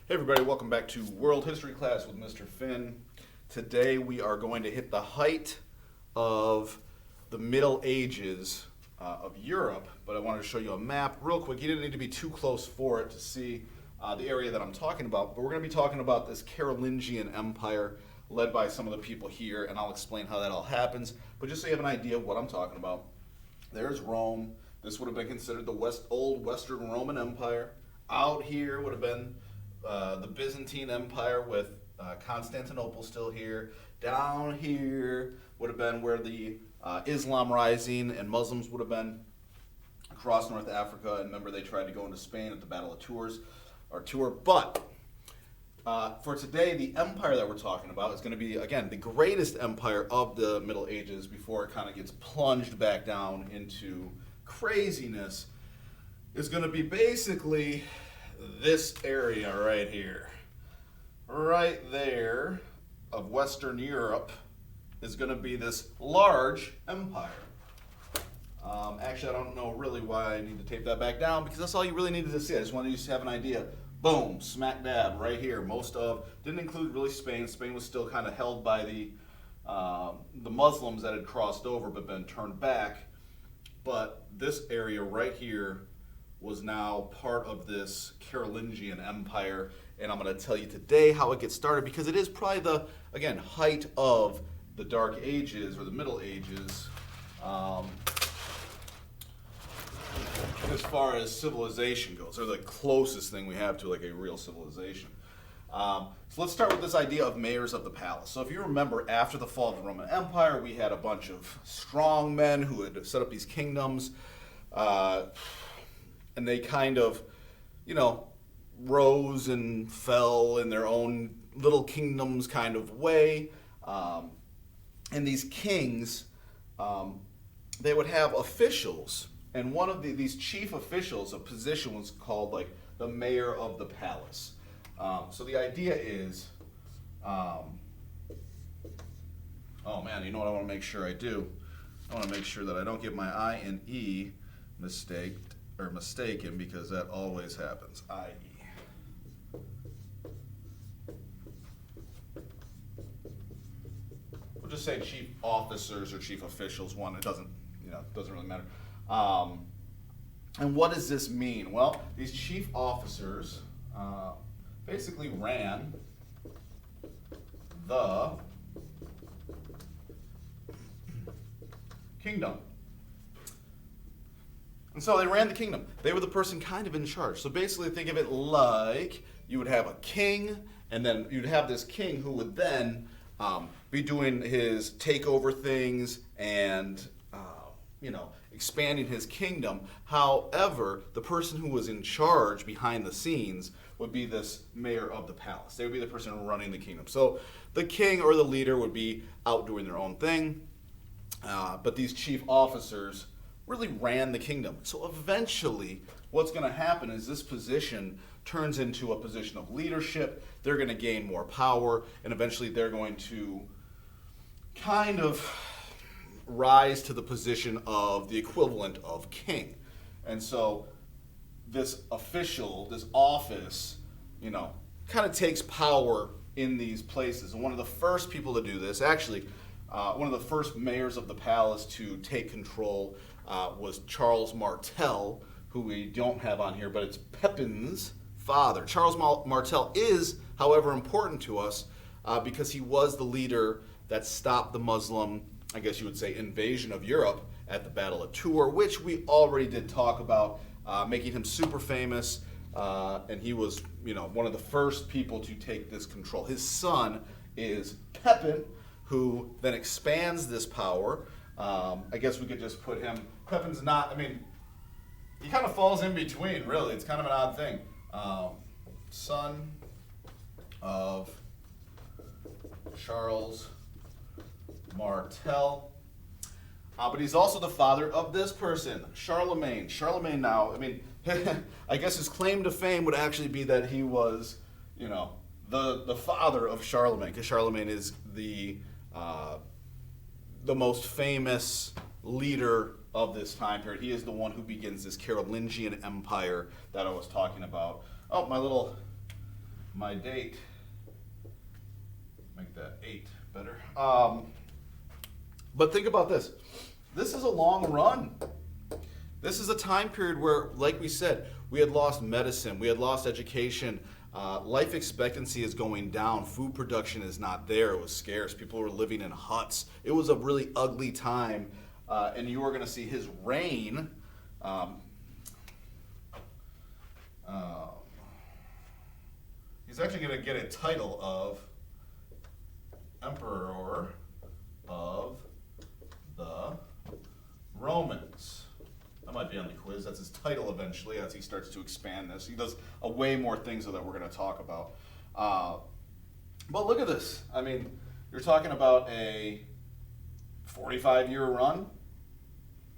Hey everybody, welcome back to World History Class with Mr. Finn. Today we are going to hit the height of the Middle Ages of Europe, but I wanted to show you a map real quick. You didn't need to be too close for it to see the area that I'm talking about, but we're going to be talking about this Carolingian Empire led by some of the people here, and I'll explain how that all happens. But just so you have an idea of what I'm talking about, there's Rome. This would have been considered the old Western Roman Empire. Out here would have been the Byzantine Empire with Constantinople still here. Down here would have been where the Islam rising and Muslims would have been across North Africa. And remember, they tried to go into Spain at the Battle of Tours. But for today, the empire that we're talking about is going to be, again, the greatest empire of the Middle Ages before it kind of gets plunged back down into craziness. Is going to be basically this area right here. Right there of Western Europe is going to be this large empire. Actually, I don't know really why I need to tape that back down, because that's all you really needed to see. I just wanted you to have an idea. Boom, smack dab right here. Didn't include really Spain. Spain was still kind of held by the Muslims that had crossed over but been turned back. But this area right here was now part of this Carolingian Empire, and I'm going to tell you today how it gets started, because it is probably the, again, height of the Dark Ages or the Middle Ages as far as civilization goes, or the closest thing we have to like a real civilization. So let's start with this idea of mayors of the palace. So if you remember, after the fall of the Roman Empire, we had a bunch of strong men who had set up these kingdoms, and they kind of, rose and fell in their own little kingdoms kind of way. And these kings, they would have officials. And one of these chief officials, a position was called like the mayor of the palace. So the idea is, oh man, you know what I want to make sure I do? I want to make sure that I don't get my I and E mistaken, because that always happens. I-E. We'll just say chief officers or chief officials. It doesn't really matter. And what does this mean? Well, these chief officers basically ran the kingdom. And so they ran the kingdom. They were the person kind of in charge. So basically think of it like you would have a king, and then you'd have this king who would then be doing his takeover things and expanding his kingdom. However, the person who was in charge behind the scenes would be this mayor of the palace. They would be the person running the kingdom. So the king or the leader would be out doing their own thing, but these chief officers really ran the kingdom. So eventually, what's going to happen is this position turns into a position of leadership. They're going to gain more power, and eventually they're going to kind of rise to the position of the equivalent of king. And so this official, this office, kind of takes power in these places. And one of the first people to do this, actually, one of the first mayors of the palace to take control was Charles Martel, who we don't have on here, but it's Pepin's father. Charles Martel is, however, important to us because he was the leader that stopped the Muslim, I guess you would say, invasion of Europe at the Battle of Tours, which we already did talk about, making him super famous. And he was, one of the first people to take this control. His son is Pepin, who then expands this power. I guess we could just put him, Pepin's not, he kind of falls in between, really. It's kind of an odd thing. Son of Charles Martel. But he's also the father of this person, Charlemagne. Charlemagne now, I guess his claim to fame would actually be that he was, the father of Charlemagne, because Charlemagne is the most famous leader of this time period. He is the one who begins this Carolingian Empire that I was talking about. Oh, my little my date. Make that 8 better. But think about this. This is a long run. This is a time period where, like we said, we had lost medicine, we had lost education, life expectancy is going down, food production is not there, it was scarce, people were living in huts. It was a really ugly time, and you are going to see his reign. He's actually going to get a title of Emperor of the Romans. That might be on the quiz. That's his title eventually as he starts to expand this. He does a way more things that we're going to talk about. But look at this. I mean, you're talking about a 45-year run.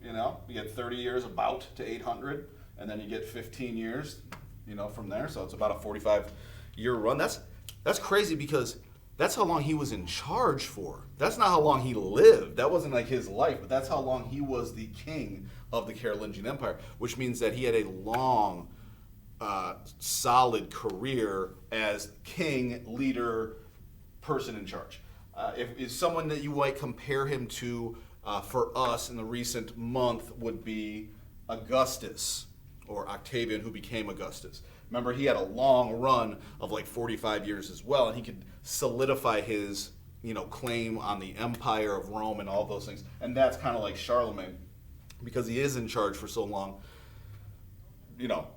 You know, you get 30 years about to 800, and then you get 15 years, you know, from there. So it's about a 45-year run. That's crazy because that's how long he was in charge for. That's not how long he lived. That wasn't like his life, but that's how long he was the king of the Carolingian Empire, which means that he had a long, solid career as king, leader, person in charge. If someone that you might compare him to for us in the recent month would be Augustus, or Octavian, who became Augustus. Remember, he had a long run of like 45 years as well, and he could solidify his, claim on the empire of Rome and all those things. And that's kind of like Charlemagne, because he is in charge for so long.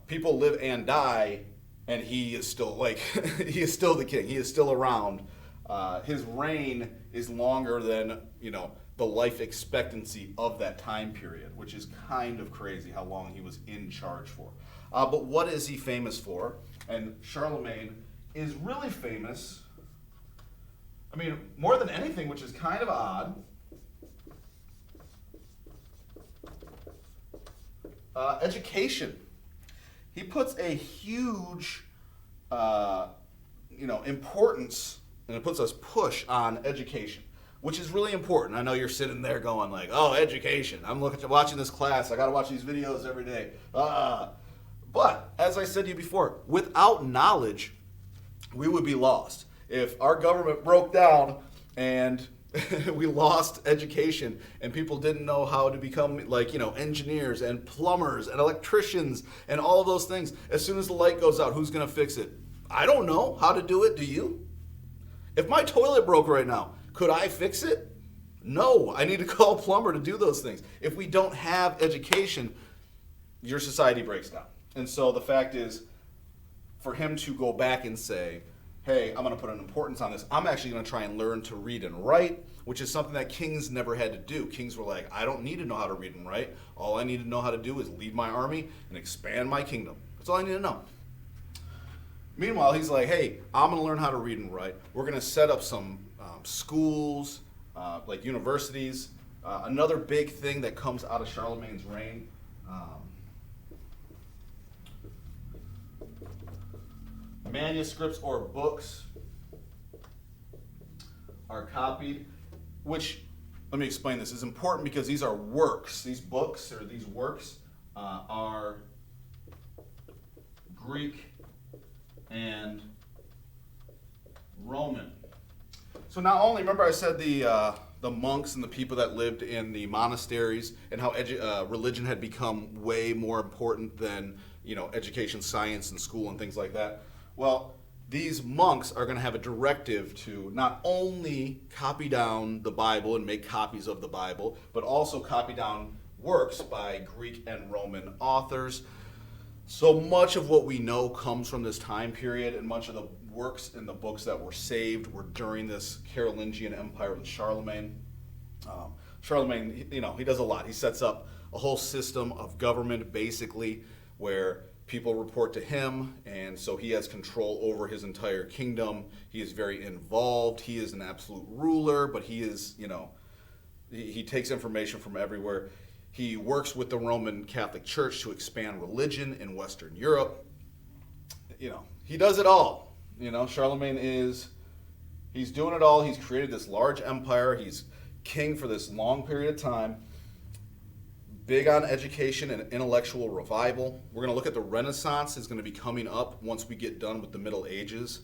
People live and die, and he is still he is still the king. He is still around. His reign is longer than, the life expectancy of that time period, which is kind of crazy how long he was in charge for. But what is he famous for? And Charlemagne is really famous, more than anything, which is kind of odd, education. He puts a huge, importance, and it puts us push on education, which is really important. I know you're sitting there going like, oh, education. I'm watching this class. I got to watch these videos every day. But as I said to you before, without knowledge, we would be lost. If our government broke down and we lost education and people didn't know how to become engineers and plumbers and electricians and all of those things, as soon as the light goes out, who's going to fix it? I don't know how to do it. Do you? If my toilet broke right now, could I fix it? No, I need to call a plumber to do those things. If we don't have education, your society breaks down. And so the fact is, for him to go back and say, hey, I'm going to put an importance on this. I'm actually going to try and learn to read and write, which is something that kings never had to do. Kings were like, I don't need to know how to read and write. All I need to know how to do is lead my army and expand my kingdom. That's all I need to know. Meanwhile, he's like, hey, I'm going to learn how to read and write. We're going to set up some schools, like universities. Another big thing that comes out of Charlemagne's reign, manuscripts or books are copied, which, let me explain this, is important because these are works. These books or these works are Greek and Roman. So not only, remember I said the monks and the people that lived in the monasteries and how religion had become way more important than education, science, and school and things like that. Well, these monks are going to have a directive to not only copy down the Bible and make copies of the Bible, but also copy down works by Greek and Roman authors. So much of what we know comes from this time period, and much of the works and the books that were saved were during this Carolingian Empire with Charlemagne. Charlemagne, he does a lot. He sets up a whole system of government, basically, where people report to him, and so he has control over his entire kingdom. He is very involved. He is an absolute ruler, but he is, he takes information from everywhere. He works with the Roman Catholic Church to expand religion in Western Europe. He does it all. Charlemagne he's doing it all. He's created this large empire. He's king for this long period of time. Big on education and intellectual revival. We're going to look at the Renaissance is going to be coming up once we get done with the Middle Ages.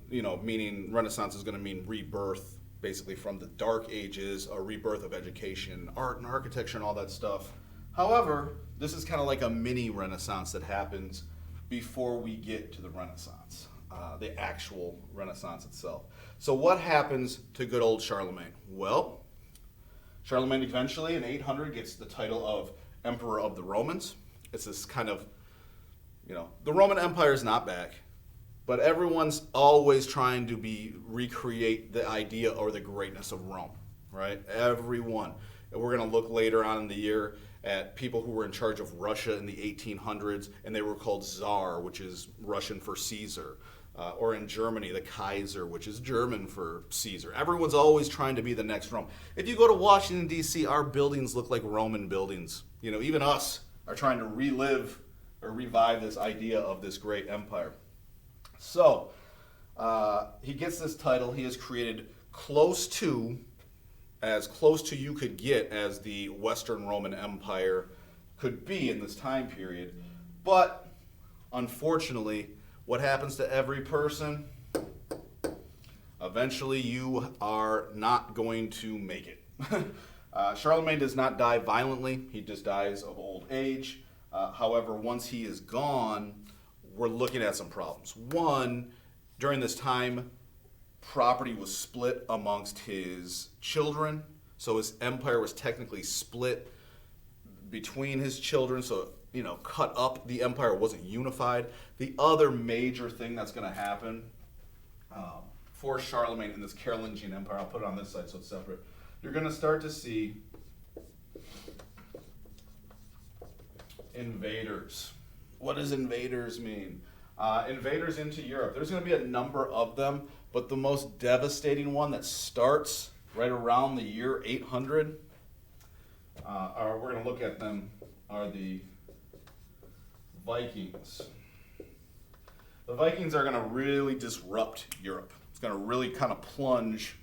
meaning Renaissance is going to mean rebirth, basically from the Dark Ages, a rebirth of education, art and architecture and all that stuff. However, this is kind of like a mini Renaissance that happens before we get to the Renaissance, the actual Renaissance itself. So what happens to good old Charlemagne? Well, Charlemagne eventually in 800 gets the title of Emperor of the Romans. It's this kind of, the Roman Empire is not back, but everyone's always trying to recreate the idea or the greatness of Rome, right? Everyone. And we're going to look later on in the year at people who were in charge of Russia in the 1800s, and they were called Tsar, which is Russian for Caesar. Or in Germany, the Kaiser, which is German for Caesar. Everyone's always trying to be the next Rome. If you go to Washington, D.C., our buildings look like Roman buildings. Even us are trying to relive or revive this idea of this great empire. So, he gets this title. He has created as close to you could get as the Western Roman Empire could be in this time period. But, unfortunately, what happens to every person? Eventually, you are not going to make it. Charlemagne does not die violently. He just dies of old age. However, once he is gone, we're looking at some problems. One, during this time, property was split amongst his children. So his empire was technically split between his children. So cut up, the empire wasn't unified. The other major thing that's going to happen for Charlemagne in this Carolingian Empire, I'll put it on this side so it's separate, you're going to start to see invaders. What does invaders mean? Invaders into Europe. There's going to be a number of them, but the most devastating one that starts right around the year 800, we're going to look at them, are the Vikings. The Vikings are going to really disrupt Europe. It's going to really kind of plunge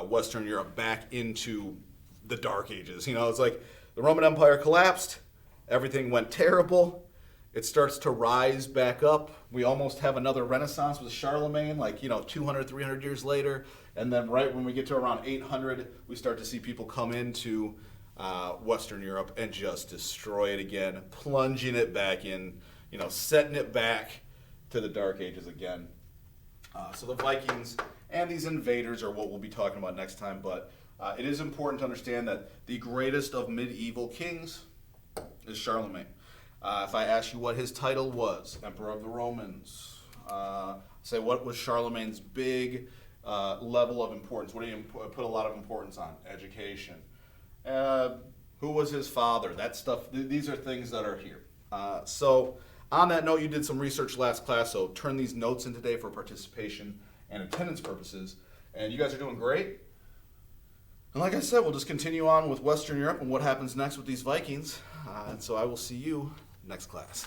Western Europe back into the Dark Ages. It's like the Roman Empire collapsed, everything went terrible, it starts to rise back up. We almost have another Renaissance with Charlemagne, 200, 300 years later, and then right when we get to around 800, we start to see people come into Western Europe and just destroy it again, plunging it back in, setting it back to the Dark Ages again. So the Vikings and these invaders are what we'll be talking about next time, but it is important to understand that the greatest of medieval kings is Charlemagne. If I ask you what his title was, Emperor of the Romans, say what was Charlemagne's big level of importance? What do you put a lot of importance on? Education. Who was his father? That stuff, these are things that are here. So on that note, you did some research last class, so turn these notes in today for participation and attendance purposes. And you guys are doing great. And like I said, we'll just continue on with Western Europe and what happens next with these Vikings. And so I will see you next class.